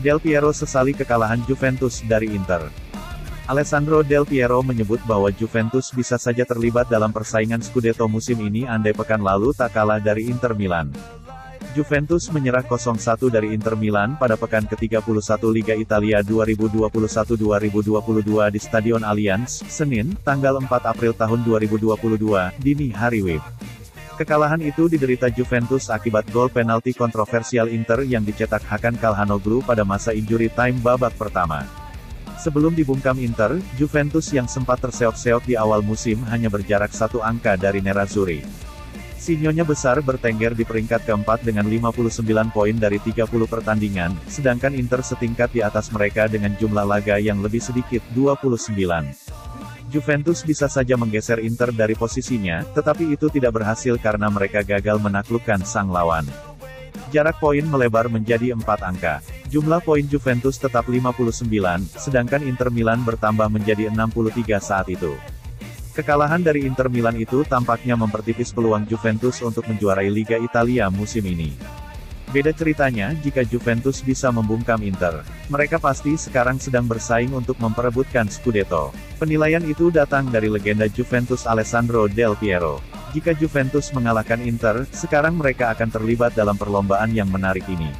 Del Piero sesali kekalahan Juventus dari Inter. Alessandro Del Piero menyebut bahwa Juventus bisa saja terlibat dalam persaingan Scudetto musim ini andai pekan lalu tak kalah dari Inter Milan. Juventus menyerah 0-1 dari Inter Milan pada pekan ke-31 Liga Italia 2021-2022 di Stadion Allianz, Senin, tanggal 4 April tahun 2022, dini hari WIB. Kekalahan itu diderita Juventus akibat gol penalti kontroversial Inter yang dicetak Hakan Calhanoglu pada masa injury time babak pertama. Sebelum dibungkam Inter, Juventus yang sempat terseok-seok di awal musim hanya berjarak 1 angka dari Nerazzurri. Sinyonya besar bertengger di peringkat keempat dengan 59 poin dari 30 pertandingan, sedangkan Inter setingkat di atas mereka dengan jumlah laga yang lebih sedikit, 29. Juventus bisa saja menggeser Inter dari posisinya, tetapi itu tidak berhasil karena mereka gagal menaklukkan sang lawan. Jarak poin melebar menjadi 4 angka. Jumlah poin Juventus tetap 59, sedangkan Inter Milan bertambah menjadi 63 saat itu. Kekalahan dari Inter Milan itu tampaknya mempertipis peluang Juventus untuk menjuarai Liga Italia musim ini. Beda ceritanya jika Juventus bisa membungkam Inter. Mereka pasti sekarang sedang bersaing untuk memperebutkan Scudetto. Penilaian itu datang dari legenda Juventus Alessandro Del Piero. Jika Juventus mengalahkan Inter, sekarang mereka akan terlibat dalam perlombaan yang menarik ini.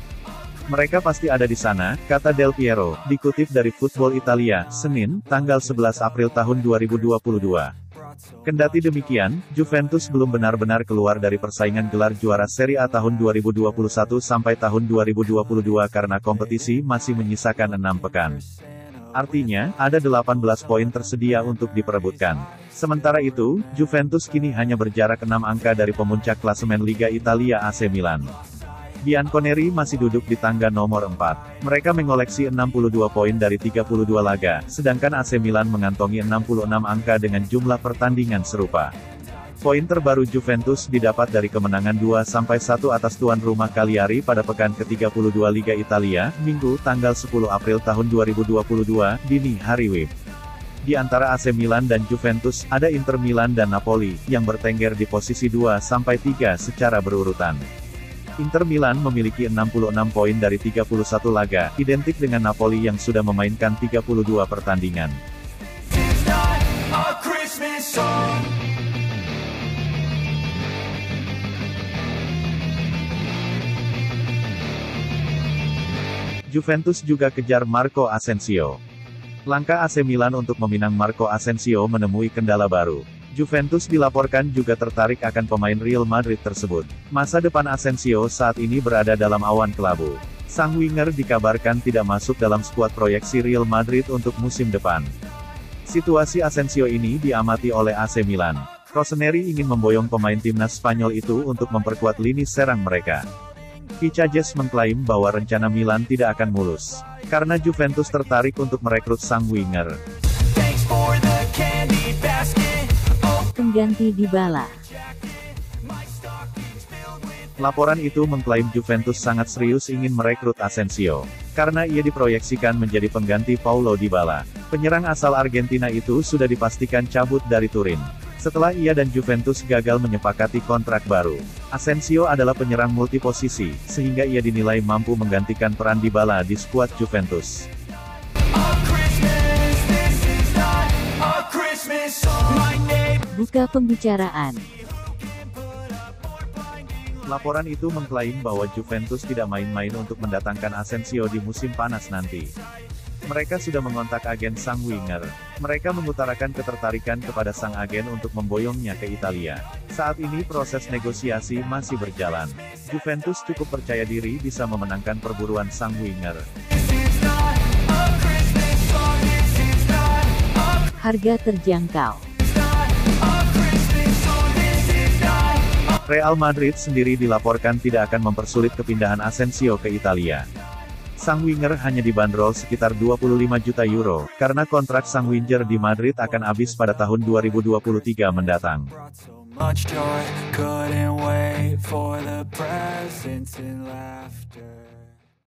Mereka pasti ada di sana, kata Del Piero, dikutip dari Football Italia, Senin, tanggal 11 April tahun 2022. Kendati demikian, Juventus belum benar-benar keluar dari persaingan gelar juara Serie A tahun 2021 sampai tahun 2022 karena kompetisi masih menyisakan 6 pekan. Artinya, ada 18 poin tersedia untuk diperebutkan. Sementara itu, Juventus kini hanya berjarak 6 angka dari pemuncak klasemen Liga Italia AC Milan. Bianconeri masih duduk di tangga nomor 4. Mereka mengoleksi 62 poin dari 32 laga, sedangkan AC Milan mengantongi 66 angka dengan jumlah pertandingan serupa. Poin terbaru Juventus didapat dari kemenangan 2-1 atas tuan rumah Cagliari pada pekan ke-32 Liga Italia, Minggu, tanggal 10 April tahun 2022, dini hari WIB. Di antara AC Milan dan Juventus, ada Inter Milan dan Napoli, yang bertengger di posisi 2-3 secara berurutan. Inter Milan memiliki 66 poin dari 31 laga, identik dengan Napoli yang sudah memainkan 32 pertandingan. Juventus juga kejar Marco Asensio. Langkah AC Milan untuk meminang Marco Asensio menemui kendala baru. Juventus dilaporkan juga tertarik akan pemain Real Madrid tersebut. Masa depan Asensio saat ini berada dalam awan kelabu. Sang winger dikabarkan tidak masuk dalam skuad proyeksi Real Madrid untuk musim depan. Situasi Asensio ini diamati oleh AC Milan. Rossoneri ingin memboyong pemain timnas Spanyol itu untuk memperkuat lini serang mereka. Picajes mengklaim bahwa rencana Milan tidak akan mulus, karena Juventus tertarik untuk merekrut sang winger. Pengganti Dybala. Laporan itu mengklaim Juventus sangat serius ingin merekrut Asensio, karena ia diproyeksikan menjadi pengganti Paulo Dybala. Penyerang asal Argentina itu sudah dipastikan cabut dari Turin, setelah ia dan Juventus gagal menyepakati kontrak baru. Asensio adalah penyerang multiposisi, sehingga ia dinilai mampu menggantikan peran Dybala di skuad Juventus. Buka pembicaraan. Laporan itu mengklaim bahwa Juventus tidak main-main untuk mendatangkan Asensio di musim panas nanti. Mereka sudah mengontak agen sang winger. Mereka mengutarakan ketertarikan kepada sang agen untuk memboyongnya ke Italia. Saat ini proses negosiasi masih berjalan. Juventus cukup percaya diri bisa memenangkan perburuan sang winger. Harga terjangkau. Real Madrid sendiri dilaporkan tidak akan mempersulit kepindahan Asensio ke Italia. Sang winger hanya dibanderol sekitar 25 juta euro, karena kontrak sang winger di Madrid akan habis pada tahun 2023 mendatang.